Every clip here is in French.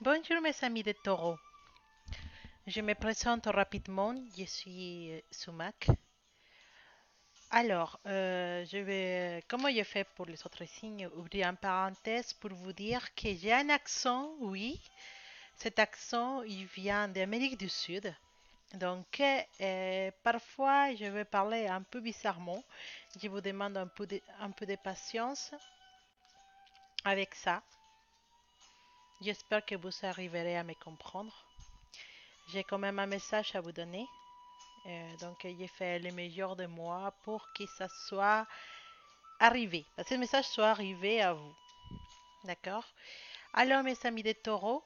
Bonjour mes amis de taureau. Je me présente rapidement, je suis Sumac. Alors, je vais, comme je fais pour les autres signes, ouvrir une parenthèse pour vous dire que j'ai un accent, oui. Cet accent, il vient d'Amérique du Sud. Donc, parfois, je vais parler un peu bizarrement. Je vous demande un peu de patience avec ça. J'espère que vous arriverez à me comprendre. J'ai quand même un message à vous donner. Donc, j'ai fait le meilleur de moi pour que ça soit arrivé, parce que le message soit arrivé à vous. D'accord? Alors, mes amis des taureaux,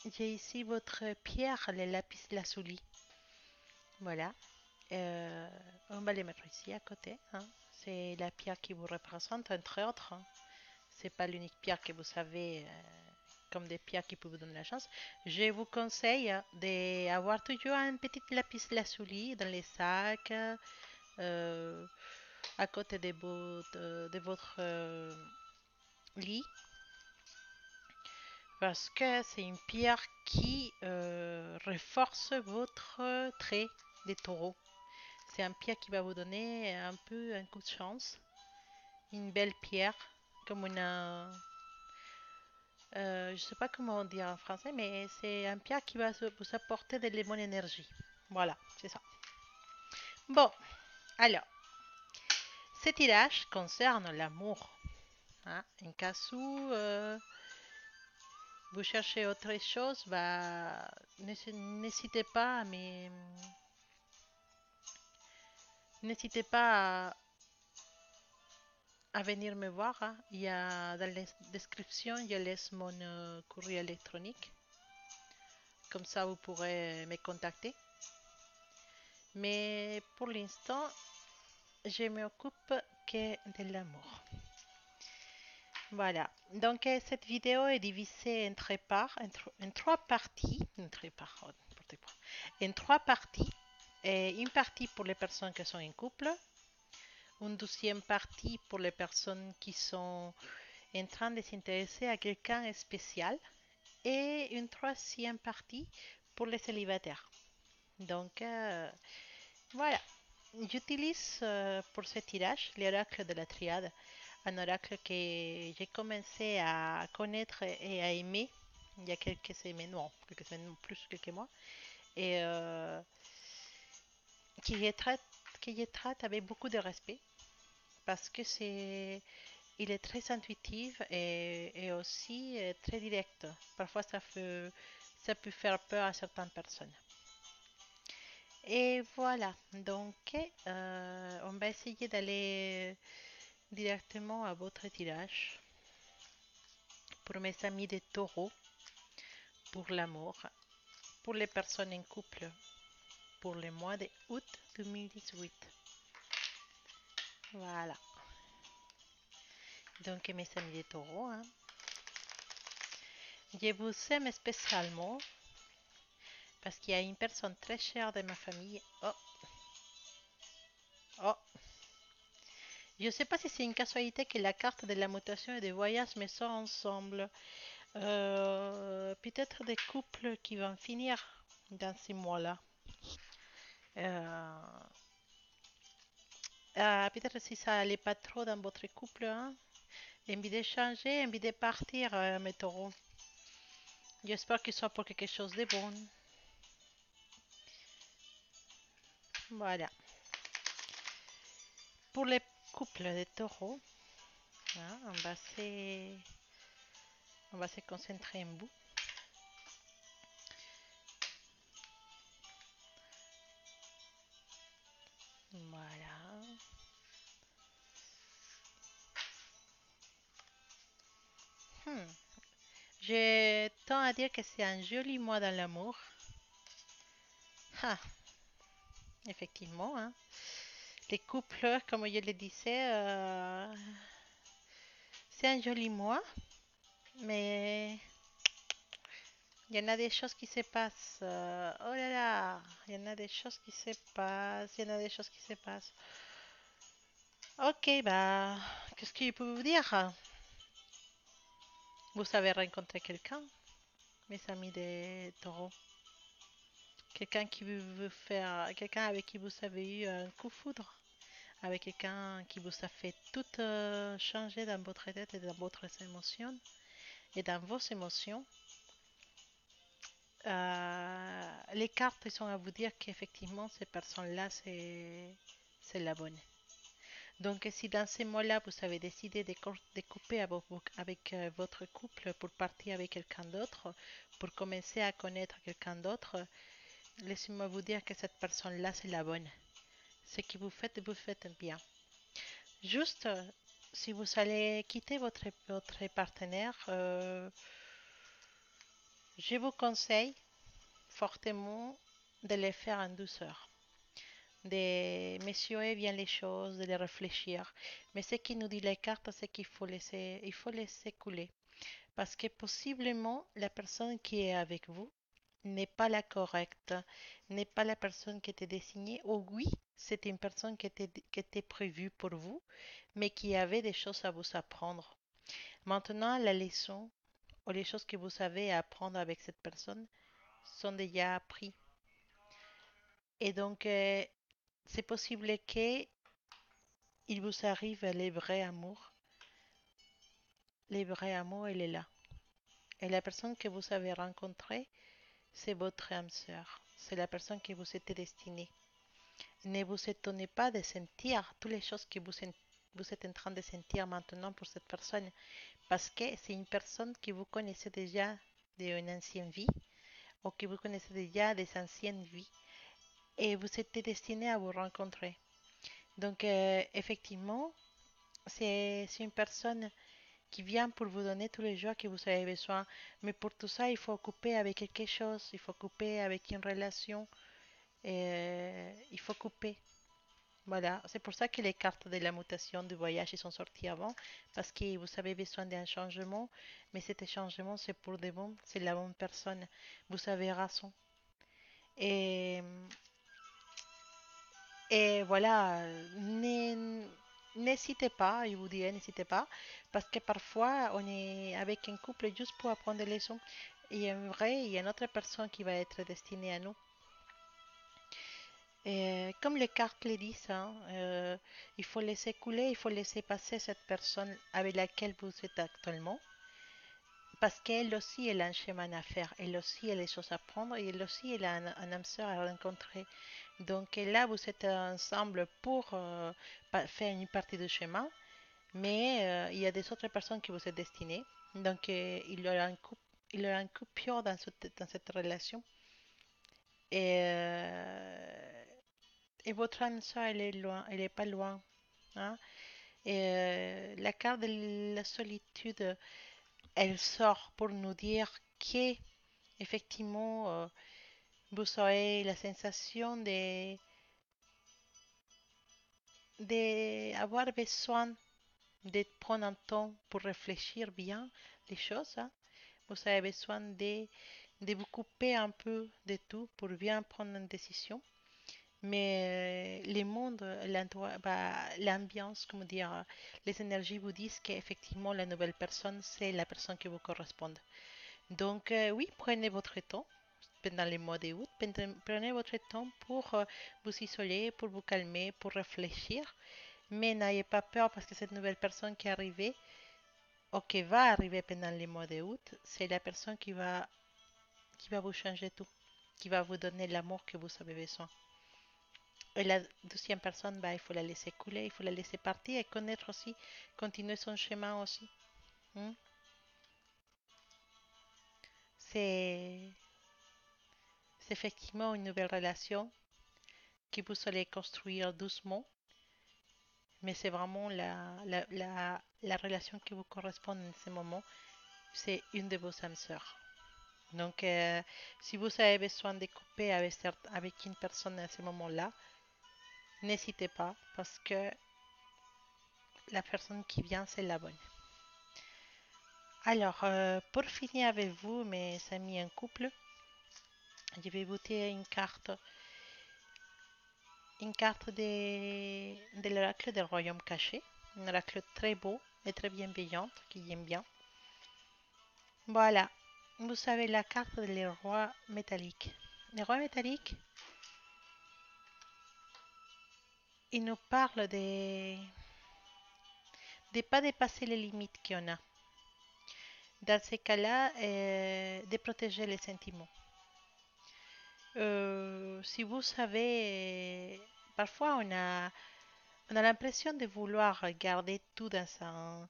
j'ai ici votre pierre, le lapis lazuli. Voilà. Euh, on va les mettre ici à côté, hein. C'est la pierre qui vous représente, entre autres, hein. C'est pas l'unique pierre que vous savez, comme des pierres qui peuvent vous donner la chance. Je vous conseille d'avoir toujours un petit lapis lazuli dans les sacs. euh, à côté de votre lit parce que c'est une pierre qui renforce votre trait des taureaux. C'est une pierre qui va vous donner un peu un coup de chance. Une belle pierre, comme une... je sais pas comment dire en français, mais c'est un pierre qui va vous apporter de la bonne énergie. Voilà, c'est ça. Bon, alors, ce tirage concerne l'amour, hein. En cas où vous cherchez autre chose, bah, n'hésitez pas n'hésitez pas à venir me voir, hein. Il y a dans la description, je laisse mon courrier électronique. Comme ça, vous pourrez me contacter. Mais pour l'instant, je m'occupe que de l'amour. Voilà. Donc, cette vidéo est divisée en trois parts, en trois parties, en trois parts, oh, n'importe quoi. En trois parties. Et une partie pour les personnes qui sont en couple, une deuxième partie pour les personnes qui sont en train de s'intéresser à quelqu'un de spécial et une troisième partie pour les célibataires. Donc, voilà. J'utilise pour ce tirage l'oracle de la triade, un oracle que j'ai commencé à connaître et à aimer il y a quelques semaines, non, quelques semaines, non, plus quelques mois, et qui est traite, qui est traite avec beaucoup de respect parce que il est très intuitif et aussi très direct. Parfois, ça peut faire peur à certaines personnes. Et voilà, donc on va essayer d'aller directement à votre tirage pour mes amis des taureaux, pour l'amour, pour les personnes en couple, pour le mois de août 2018. Voilà, donc mes amis des taureaux, hein, je vous aime spécialement parce qu'il y a une personne très chère de ma famille. Oh, oh, je ne sais pas si c'est une casualité que la carte de la mutation et des voyages me sort ensemble. Peut-être des couples qui vont finir dans ces mois-là. Euh, Peut-être si ça n'allait pas trop dans votre couple, hein. Envie de changer, envie de partir, mes taureaux. J'espère que ce soit pour quelque chose de bon. Voilà. Pour les couples de taureaux, hein, on va se concentrer en vous. Voilà. Hmm. Je tends à dire que c'est un joli mois dans l'amour. Ah, effectivement, hein. Les couples, comme je le disais, c'est un joli mois, mais il y en a des choses qui se passent. Oh là là, il y en a des choses qui se passent, il y en a des choses qui se passent. Ok, bah, qu'est-ce que je peux vous dire? Vous avez rencontré quelqu'un, mes amis des taureaux? Quelqu'un qui veut faire, quelqu'un avec qui vous avez eu un coup de foudre? Avec quelqu'un qui vous a fait tout changer dans votre tête et dans votre émotions et dans vos émotions? Les cartes sont à vous dire qu'effectivement, ces personnes-là, c'est la bonne. Donc, si dans ces mois-là, vous avez décidé de couper avec votre couple pour partir avec quelqu'un d'autre, pour commencer à connaître quelqu'un d'autre, laissez-moi vous dire que cette personne-là, c'est la bonne. Ce que vous faites bien. Juste, si vous allez quitter votre partenaire, je vous conseille fortement de le faire en douceur, de mesurer bien les choses, de les réfléchir. Mais ce qui nous dit les cartes, c'est il faut laisser couler. Parce que possiblement, la personne qui est avec vous n'est pas la correcte, n'est pas la personne qui était destinée. Ou oui, c'était une personne qui était prévue pour vous, mais qui avait des choses à vous apprendre. Maintenant, la leçon ou les choses que vous avez à apprendre avec cette personne sont déjà apprises. Et donc, c'est possible qu'il vous arrive les vrais amours. Les vrais amours, il est là. Et la personne que vous avez rencontrée, c'est votre âme sœur. C'est la personne que vous êtes destinée. Ne vous étonnez pas de sentir toutes les choses que vous êtes en train de sentir maintenant pour cette personne. Parce que c'est une personne que vous connaissez déjà d'une ancienne vie ou que vous connaissez déjà des anciennes vies et vous êtes destiné à vous rencontrer. Donc, effectivement, c'est une personne qui vient pour vous donner tous les jours que vous avez besoin. Mais pour tout ça, il faut couper avec quelque chose, il faut couper avec une relation, il faut couper. Voilà, c'est pour ça que les cartes de la mutation du voyage ils sont sorties avant, parce que vous avez besoin d'un changement, mais cet changement c'est pour de bon, c'est la bonne personne. Vous avez raison. Et Et voilà, n'hésitez pas, je vous dirais, n'hésitez pas, parce que parfois on est avec un couple juste pour apprendre des leçons. Et en vrai, il y a une autre personne qui va être destinée à nous. Et comme les cartes le disent, hein, il faut laisser couler, il faut laisser passer cette personne avec laquelle vous êtes actuellement. Parce qu'elle aussi, elle a un chemin à faire, elle aussi, elle a des choses à prendre, et elle aussi, elle a un âme sœur à rencontrer. Donc là, vous êtes ensemble pour faire une partie du chemin, mais il y a des autres personnes qui vous êtes destinées. Donc il y aura une coupure dans cette relation. Et, euh, et votre âme sœur, elle est loin, elle est pas loin. Hein. Et la carte de la solitude, elle sort pour nous dire que effectivement, vous aurez la sensation d'avoir besoin de prendre un temps pour réfléchir bien les choses. Hein. Vous avez besoin de vous couper un peu de tout pour bien prendre une décision. Mais le monde, l'ambiance, comment dire, les énergies vous disent qu'effectivement la nouvelle personne, c'est la personne qui vous correspond. Donc oui, prenez votre temps pendant les mois d'août. Prenez votre temps pour vous isoler, pour vous calmer, pour réfléchir. Mais n'ayez pas peur parce que cette nouvelle personne qui est arrivée ou qui va arriver pendant les mois d'août, c'est la personne qui va vous changer tout, qui va vous donner l'amour que vous avez besoin. Et la deuxième personne, bah, il faut la laisser couler, il faut la laisser partir et connaître aussi, continuer son chemin aussi. Hmm. C'est c'est effectivement une nouvelle relation que vous allez construire doucement, mais c'est vraiment la relation qui vous correspond en ce moment, c'est une de vos âmes sœurs. Donc, si vous avez besoin de couper avec une personne à ce moment-là, n'hésitez pas parce que la personne qui vient, c'est la bonne. Alors, pour finir avec vous, mes amis en couple, je vais vous tirer une carte de l'oracle des royaumes cachés, un oracle très beau et très bienveillant qui aime bien. Voilà. Vous savez la carte des rois métalliques. Les rois métalliques, ils nous parlent de pas dépasser les limites qu'on a. Dans ces cas-là, de protéger les sentiments. Si vous savez, parfois on a l'impression de vouloir garder tout dans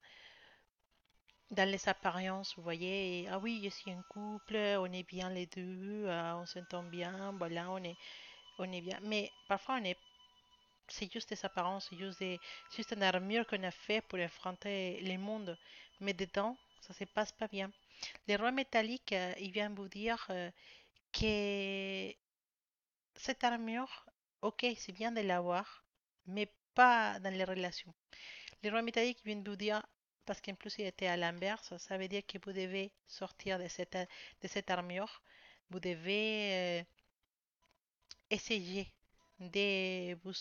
les apparences, vous voyez. Ah oui, je suis un couple, on est bien les deux, on s'entend bien, voilà, on est bien. Mais parfois c'est juste des apparences, juste une armure qu'on a fait pour affronter le monde. Mais dedans, ça se passe pas bien. Les rois métalliques, ils viennent vous dire que cette armure, ok, c'est bien de l'avoir, mais pas dans les relations. Les rois métalliques viennent vous dire, parce qu'en plus il était à l'inverse, ça veut dire que vous devez sortir de cette armure, vous devez essayer de, vous,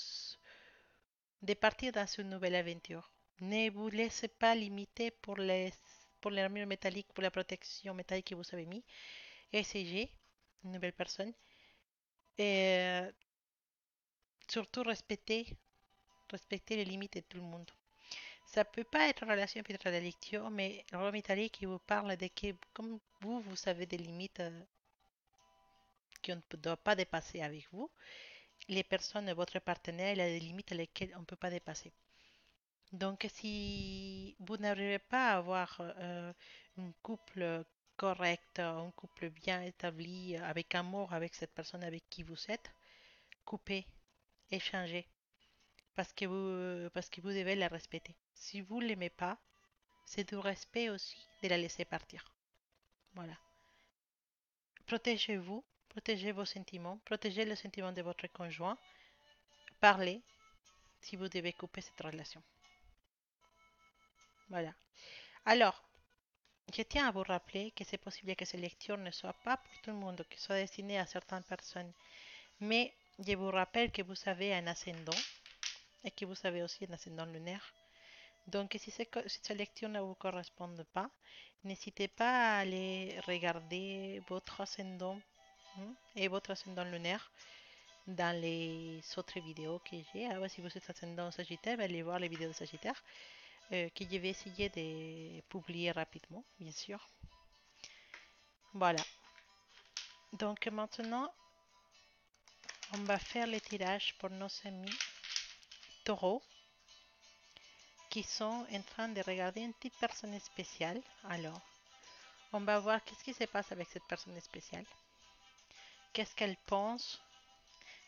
de partir dans une nouvelle aventure. Ne vous laissez pas limiter pour l'armure métallique, pour la protection métallique que vous avez mis. Essayez une nouvelle personne et surtout respecter les limites de tout le monde. Ça peut pas être en relation avec la lecture, mais Rome Italie qui vous parle de que, comme vous savez des limites qu'on ne doit pas dépasser avec vous, les personnes, votre partenaire, il a des limites lesquelles on ne peut pas dépasser. Donc, si vous n'arrivez pas à avoir un couple correct, un couple bien établi, avec amour avec cette personne avec qui vous êtes, coupez, échangez, parce que vous devez la respecter. Si vous ne l'aimez pas, c'est du respect aussi de la laisser partir. Voilà. Protégez-vous, protégez vos sentiments, protégez les sentiments de votre conjoint. Parlez si vous devez couper cette relation. Voilà. Alors, je tiens à vous rappeler que c'est possible que ces lectures ne soient pas pour tout le monde, que soient destinées à certaines personnes. Mais je vous rappelle que vous avez un ascendant et que vous avez aussi un ascendant lunaire. Donc, si ces lectures ne vous correspondent pas, n'hésitez pas à aller regarder votre ascendant et votre ascendant lunaire dans les autres vidéos que j'ai. Ah ouais, si vous êtes ascendant Sagittaire, allez voir les vidéos de Sagittaire que je vais essayer de publier rapidement, bien sûr. Voilà. Donc maintenant, on va faire le tirage pour nos amis taureaux qui sont en train de regarder une petite personne spéciale. Alors, on va voir qu'est-ce qui se passe avec cette personne spéciale. Qu'est-ce qu'elle pense?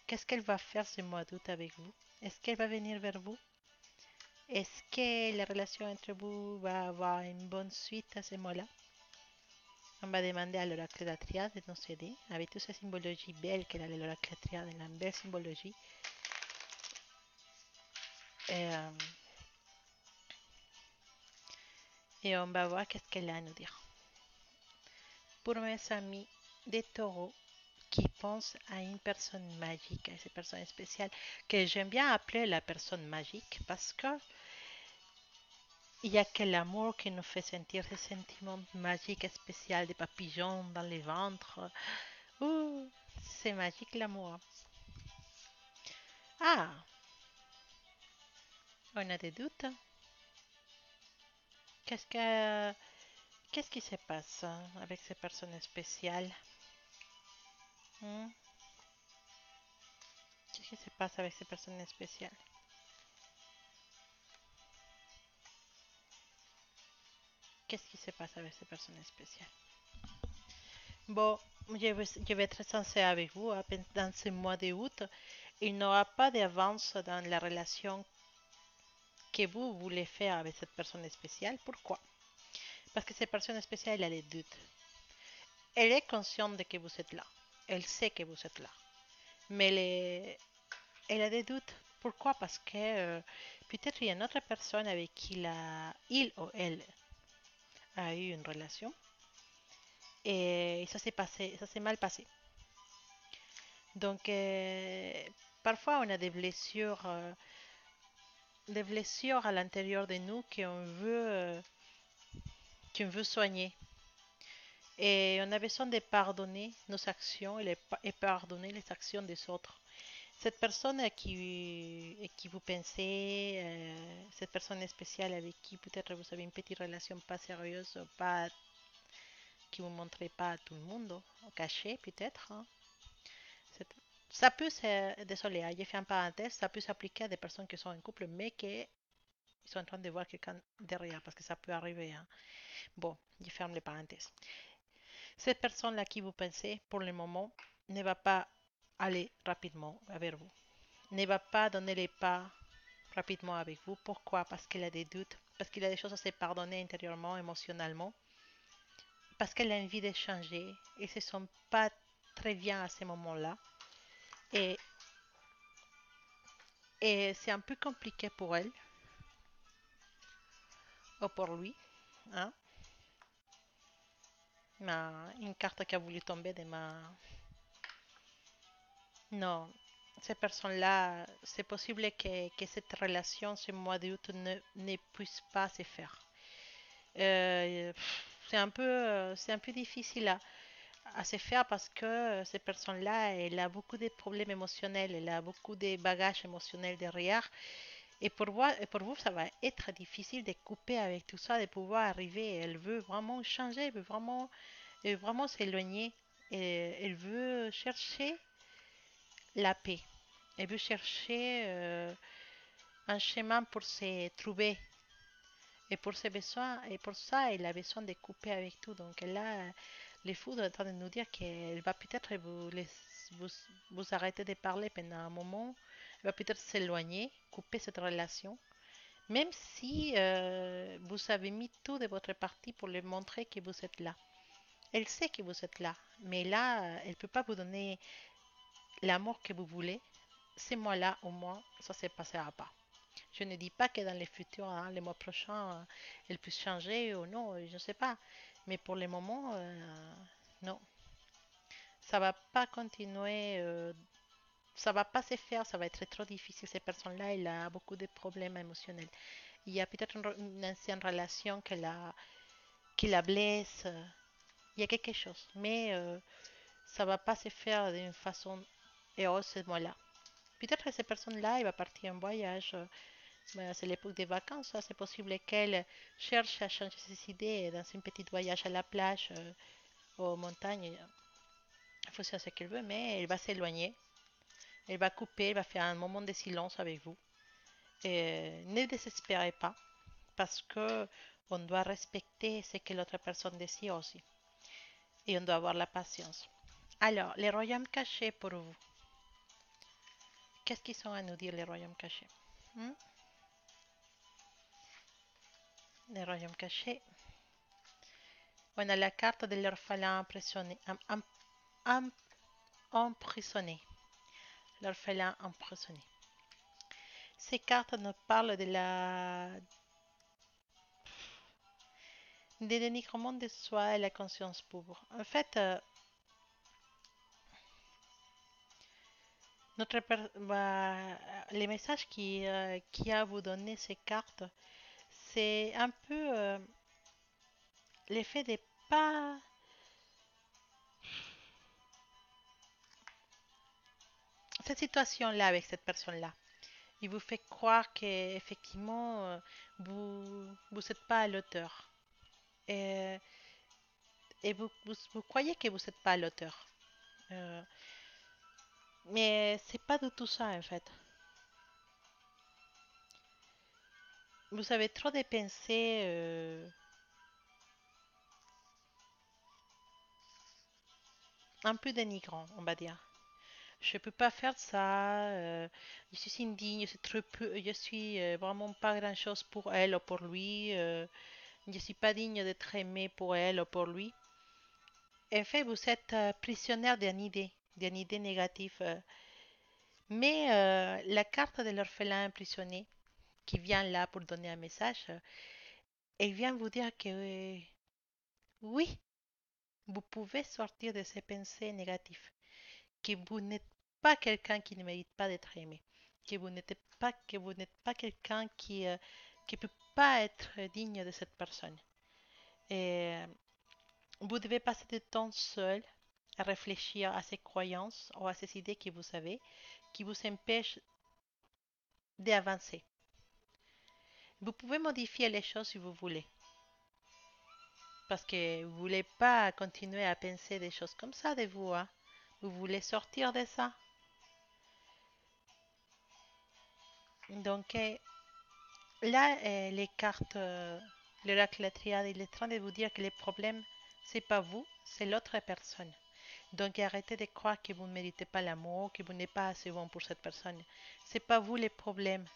Qu'est-ce qu'elle va faire ce mois d'août avec vous? Est-ce qu'elle va venir vers vous? Est-ce que la relation entre vous va avoir une bonne suite à ce mois-là? On va demander à l'oracle de la triade de nous aider avec toute cette symbologie belle qu'elle a l'oracle de la triade, la belle symbologie. Et, euh, et on va voir qu'est-ce qu'elle a à nous dire. Pour mes amis des taureaux qui pensent à une personne magique, à cette personne spéciale, que j'aime bien appeler la personne magique parce que il y a que l'amour qui nous fait sentir ce sentiment magique spécial des papillons dans les ventres. Ouh, c'est magique l'amour. Ah, on a des doutes. Qu'est-ce que qu'est-ce qui se passe avec ces personnes spéciales? Hmm? Qu'est-ce qui se passe avec ces personnes spéciales? Qu'est-ce qui se passe avec ces personnes spéciales? Bon, je vais être sincère avec vous. Dans ce mois d'août, il n'y aura pas d'avance dans la relation que vous voulez faire avec cette personne spéciale. Pourquoi? Parce que cette personne spéciale, elle a des doutes. Elle est consciente de que vous êtes là. Elle sait que vous êtes là. Mais elle a des doutes. Pourquoi? Parce que peut-être il y a une autre personne avec qui il ou elle a eu une relation et ça s'est passé, ça s'est mal passé. Donc parfois on a des blessures à l'intérieur de nous qu'on veut soigner. Et on a besoin de pardonner nos actions et pardonner les actions des autres. Cette personne à qui vous pensez, cette personne spéciale avec qui peut-être vous avez une petite relation pas sérieuse, pas qui vous montrez pas à tout le monde, caché peut-être, hein. C'est- Ça peut, désolé, hein, j'ai fait un parenthèse, ça peut s'appliquer à des personnes qui sont en couple, mais qui sont en train de voir quelqu'un derrière, parce que ça peut arriver, hein. Bon, je ferme les parenthèses. Cette personne-là qui vous pensez, pour le moment, ne va pas aller rapidement vers vous. Ne va pas donner les pas rapidement avec vous. Pourquoi? Parce qu'il a des doutes, parce qu'il a des choses à se pardonner intérieurement, émotionnellement, parce qu'elle a envie de changer. Ils se sent pas très bien à ce moment-là. Et, et c'est un peu compliqué pour elle ou pour lui, hein. Une carte qui a voulu tomber de ma... Non, ces personnes-là, c'est possible que cette relation, ce mois d'août, ne puisse pas se faire. C'est un peu difficile à se faire parce que cette personne-là, elle a beaucoup de problèmes émotionnels, elle a beaucoup de bagages émotionnels derrière. Et pour vous, ça va être difficile de couper avec tout ça, de pouvoir arriver. Elle veut vraiment changer, elle veut vraiment s'éloigner. Et elle veut chercher la paix. Elle veut chercher un chemin pour se trouver. Et pour ses besoins, et pour ça, elle a besoin de couper avec tout. Donc là, les fous sont en train de nous dire qu'elle va peut-être vous, vous arrêter de parler pendant un moment. Elle va peut-être s'éloigner, couper cette relation. Même si vous avez mis tout de votre partie pour lui montrer que vous êtes là. Elle sait que vous êtes là. Mais là, elle ne peut pas vous donner l'amour que vous voulez. Ces mois-là, au moins, ça ne se passera pas. Je ne dis pas que dans les futurs, hein, les mois prochains, elle puisse changer ou non, je ne sais pas. Mais pour le moment, non. Ça va pas continuer, ça va pas se faire, ça va être trop difficile. Cette personne-là, elle a beaucoup de problèmes émotionnels. Il y a peut-être une ancienne relation qui la blesse. Il y a quelque chose. Mais ça va pas se faire d'une façon heureuse ce mois-là. Peut-être que cette personne-là, elle va partir en voyage. Ben, c'est l'époque des vacances, hein. C'est possible qu'elle cherche à changer ses idées dans un petit voyage à la plage, aux montagnes. Il faut savoir ce qu'elle veut, mais elle va s'éloigner. Elle va couper, elle va faire un moment de silence avec vous. Et ne désespérez pas, parce que on doit respecter ce que l'autre personne désire aussi. Et on doit avoir la patience. Alors, les royaumes cachés pour vous. Qu'est-ce qu'ils sont à nous dire, les royaumes cachés? Hmm? Les royaumes cachés. On a la carte de l'orphelin em- emprisonné. L'orphelin emprisonné. Ces cartes nous parlent des dénigrement de soi et la conscience pauvre. En fait, les messages qui a vous donné ces cartes, c'est un peu l'effet de pas cette situation-là avec cette personne-là. Il vous fait croire qu'effectivement, vous n'êtes pas à l'auteur. Et, et vous croyez que vous n'êtes pas à l'auteur. Euh, mais c'est pas du tout ça en fait. Vous avez trop de pensées un peu dénigrants, on va dire. Je peux pas faire ça. Je suis indigne, je suis trop peu, je suis vraiment pas grand-chose pour elle ou pour lui. Je suis pas digne d'être aimé pour elle ou pour lui. En fait, vous êtes prisonnière d'une idée négative. Mais la carte de l'orphelin emprisonné, qui vient là pour donner un message, elle vient vous dire que oui, vous pouvez sortir de ces pensées négatives, que vous n'êtes pas quelqu'un qui ne mérite pas d'être aimé, que vous n'êtes pas quelqu'un qui peut pas être digne de cette personne. Et Vous devez passer du temps seul à réfléchir à ces croyances ou à ces idées que vous avez, qui vous empêchent d'avancer. Vous pouvez modifier les choses si vous voulez, parce que vous ne voulez pas continuer à penser des choses comme ça de vous, hein. Vous voulez sortir de ça. Donc là, les cartes, l'oracle la triade, il est en train de vous dire que les problèmes, c'est pas vous, c'est l'autre personne. Donc arrêtez de croire que vous ne méritez pas l'amour, que vous n'êtes pas assez bon pour cette personne. C'est pas vous les problèmes.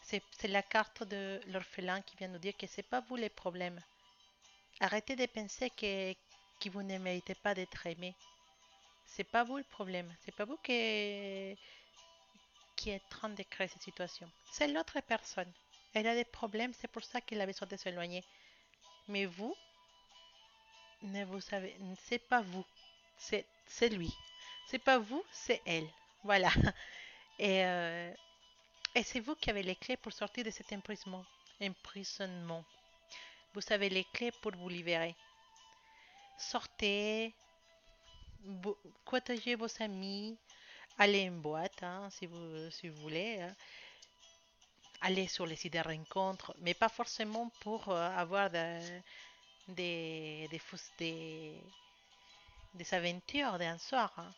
C'est la carte de l'orphelin qui vient nous dire que c'est pas vous les problèmes. Arrêtez de penser que vous ne méritez pas d'être aimé. C'est pas vous le problème. C'est pas vous qui êtes en train de créer cette situation. C'est l'autre personne. Elle a des problèmes, c'est pour ça qu'elle a besoin de s'éloigner. Mais vous, ne vous savez, c'est pas vous, c'est lui. C'est pas vous, c'est elle. Voilà. Et, euh, et c'est vous qui avez les clés pour sortir de cet emprisonnement. Vous avez les clés pour vous libérer. Sortez, côtoyez vos amis, allez en boîte, hein, si vous voulez, hein. Allez sur les sites de rencontres, mais pas forcément pour avoir des aventures d'un soir, hein.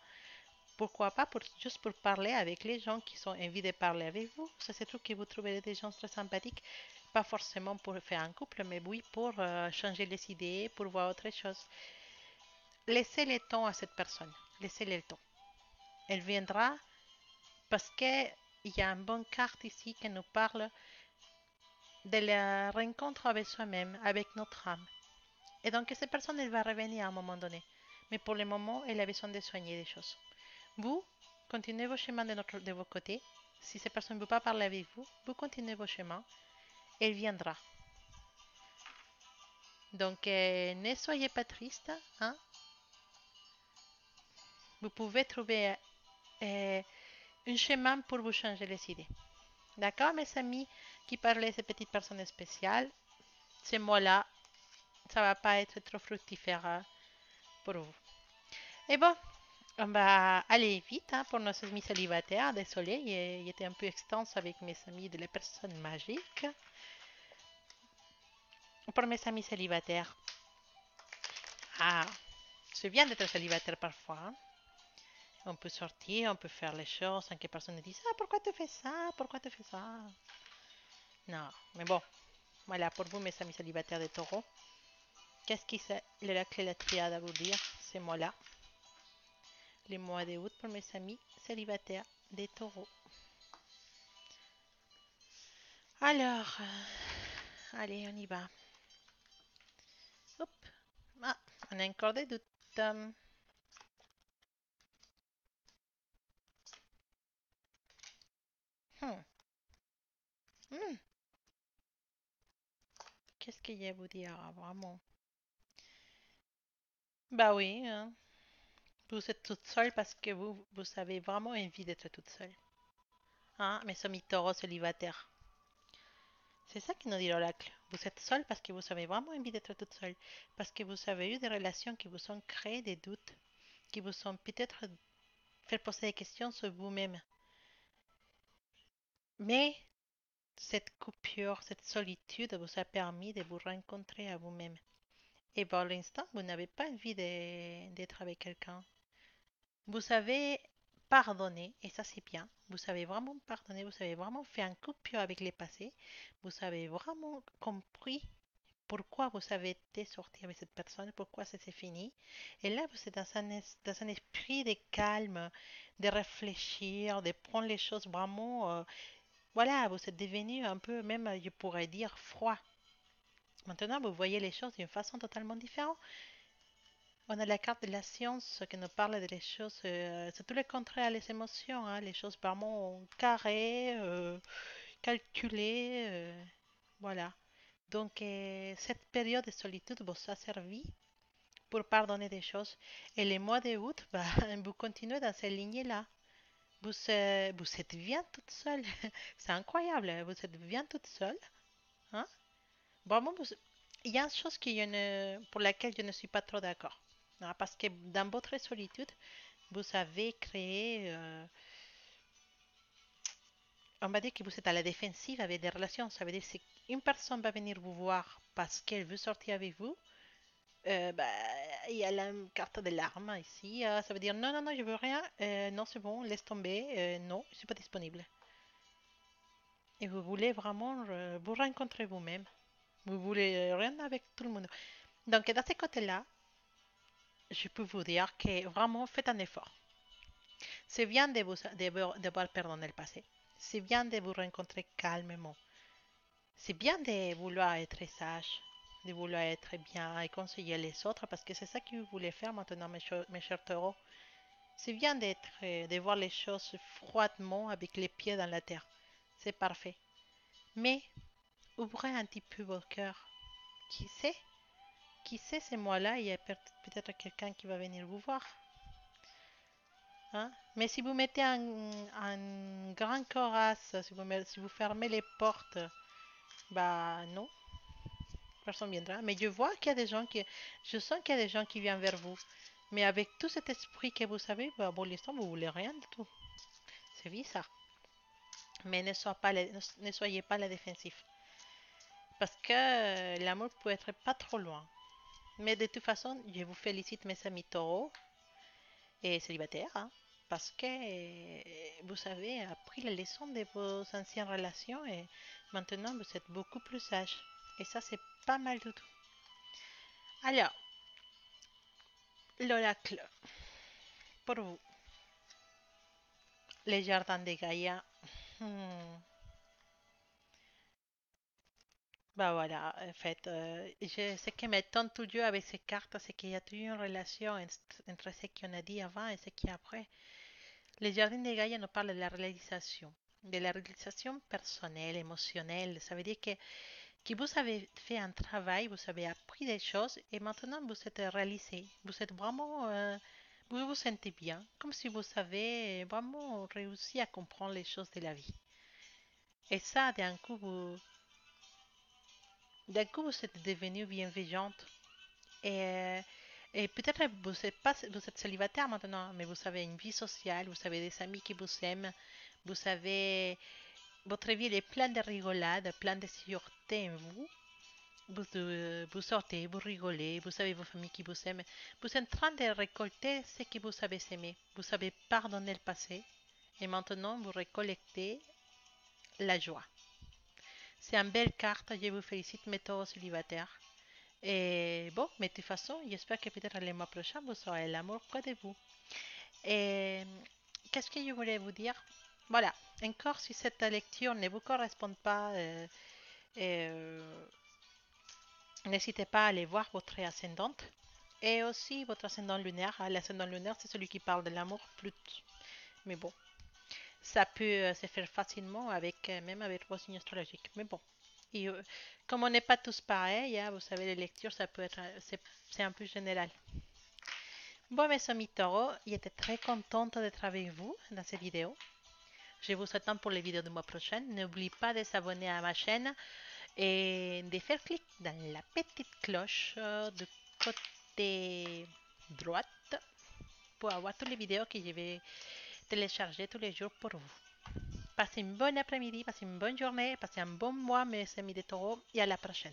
Pourquoi pas juste pour parler avec les gens qui sont envie de parler avec vous. Ça, c'est tout que vous trouverez des gens très sympathiques. Pas forcément pour faire un couple, mais oui, pour changer les idées, pour voir autre chose. Laissez le temps à cette personne. Laissez le temps. Elle viendra parce qu'il y a une bonne carte ici qui nous parle de la rencontre avec soi-même, avec notre âme. Et donc, cette personne, elle va revenir à un moment donné. Mais pour le moment, elle a besoin de soigner des choses. Vous, continuez vos chemins de vos côtés. Si cette personne ne veut pas parler avec vous, vous continuez vos chemins. Elle viendra. Donc, ne soyez pas triste, hein. Vous pouvez trouver euh, un chemin pour vous changer les idées. D'accord, mes amis qui parlaient de ces petites personnes spéciales, ces mots-là, ça va pas être trop fructifère pour vous. Et bon, on va aller vite, hein, pour nos amis célibataires. Désolée, j'étais un peu extense avec mes amis de les personnes magiques. Pour mes amis célibataires. Ah, c'est bien d'être célibataire parfois, hein. On peut sortir, on peut faire les choses sans que personne ne dise ah, pourquoi tu fais ça? Pourquoi tu fais ça? Non, mais bon, voilà, pour vous, mes amis célibataires de taureau, qu'est-ce qui c'est la clé de la triade à vous dire ces mois-là? Les mois de août pour mes amis célibataires des taureaux. Alors, allez, on y va. Hop. Ah, on a encore des doutes. Hmm. Hmm. Qu'est-ce qu'il y a à vous dire, vraiment? Bah oui, hein. Vous êtes toute seule parce que vous avez vraiment envie d'être toute seule. Hein, mes amis taureaux célibataires. C'est ça qui nous dit l'oracle. Vous êtes seule parce que vous avez vraiment envie d'être toute seule. Parce que vous avez eu des relations qui vous ont créé des doutes, qui vous ont peut-être fait poser des questions sur vous-même. Mais cette coupure, cette solitude vous a permis de vous rencontrer à vous-même. Et pour l'instant, vous n'avez pas envie d'être avec quelqu'un. Vous savez pardonner, et ça c'est bien. Vous savez vraiment pardonner, vous savez vraiment faire un coupure avec les passés. Vous avez vraiment compris pourquoi vous avez été sorti avec cette personne, pourquoi ça s'est fini. Et là, vous êtes dans un esprit de calme, de réfléchir, de prendre les choses vraiment. Voilà, vous êtes devenu un peu, même, je pourrais dire, froid. Maintenant, vous voyez les choses d'une façon totalement différente. On a la carte de la science qui nous parle des choses, c'est tout le contraire les émotions, hein, les choses vraiment carrées, calculées, voilà. Donc, cette période de solitude vous a servi pour pardonner des choses. Et le mois d'août, bah, vous continuez dans cette lignée-là. Vous êtes bien toute seule. C'est incroyable, vous êtes bien toute seule. Hein? Vraiment, il y a une chose pour laquelle je ne suis pas trop d'accord. Ah, parce que dans votre solitude, vous avez créé, on va dire que vous êtes à la défensive avec des relations. Ça veut dire que une personne va venir vous voir parce qu'elle veut sortir avec vous. Bah, il y a la carte de l'arme ici. Ça veut dire non, non, non, je veux rien. Non, c'est bon, laisse tomber. Non, je suis pas disponible. Et vous voulez vraiment vous rencontrer vous-même. Vous voulez rien avec tout le monde. Donc, dans ce côté-là, je peux vous dire que vraiment faites un effort. C'est bien de pardonné le passé. C'est bien de vous rencontrer calmement. C'est bien de vouloir être sage, de vouloir être bien et conseiller les autres parce que c'est ça que vous voulez faire maintenant, mes chers taureaux. C'est bien de voir les choses froidement avec les pieds dans la terre. C'est parfait. Mais ouvrez un petit peu vos cœurs. Qui sait? Qui sait ces mois-là, il y a peut-être quelqu'un qui va venir vous voir. Hein? Mais si vous mettez un grand corasse, si vous fermez les portes, bah non, personne viendra. Mais je vois qu'il y a des gens je sens qu'il y a des gens qui viennent vers vous. Mais avec tout cet esprit que vous savez, bah, pour l'instant, vous voulez rien du tout. C'est bizarre. Mais ne soyez pas la défensive. Parce que l'amour peut être pas trop loin. Mais de toute façon, je vous félicite, mes amis taureaux et célibataires, hein, parce que vous avez appris la leçon de vos anciennes relations et maintenant vous êtes beaucoup plus sage. Et ça, c'est pas mal du tout. Alors, l'oracle, pour vous, les jardins de Gaïa. Hmm. Bah voilà, en fait, ce qui m'étonne toujours avec ces cartes, c'est qu'il y a toujours une relation entre ce qu'on a dit avant et ce qui est après. Les jardins de Gaïa nous parlent de la réalisation personnelle, émotionnelle. Ça veut dire que vous avez fait un travail, vous avez appris des choses et maintenant vous êtes réalisé. Vous êtes vraiment, vous vous sentez bien, comme si vous avez vraiment réussi à comprendre les choses de la vie. Et ça, d'un coup, vous êtes devenu bienveillante. Et, euh, et peut-être vous êtes pas, vous êtes célibataire maintenant, mais vous avez une vie sociale, vous avez des amis qui vous aiment, vous savez, votre vie elle est pleine de rigolade, pleine de sûreté en vous. Vous sortez, vous rigolez, vous avez vos familles qui vous aiment. Vous êtes en train de récolter ce que vous savez aimer. Vous savez pardonner le passé. Et maintenant, vous récoltez la joie. C'est une belle carte. Je vous félicite, mes taureaux célibataires. Et bon, mais de toute façon, j'espère que peut-être le mois prochain, vous aurez l'amour près de vous. Et qu'est-ce que je voulais vous dire? Voilà, encore si cette lecture ne vous correspond pas, euh, n'hésitez pas à aller voir votre ascendante et aussi votre ascendant lunaire. L'ascendant lunaire, c'est celui qui parle de l'amour plus. Mais bon, ça peut se faire facilement même avec vos signes astrologiques. Mais bon, et, comme on n'est pas tous pareils, hein, vous savez, les lectures, ça peut être, c'est un peu général. Bon, mes amis taureaux, j'étais très contente d'être avec vous dans cette vidéo. Je vous attends pour les vidéos du mois prochain. N'oubliez pas de s'abonner à ma chaîne et de faire clic dans la petite cloche du côté droite pour avoir toutes les vidéos que je vais télécharger tous les jours pour vous. Passez une bonne après-midi, passez une bonne journée, passez un bon mois, mes amis de taureau, et à la prochaine.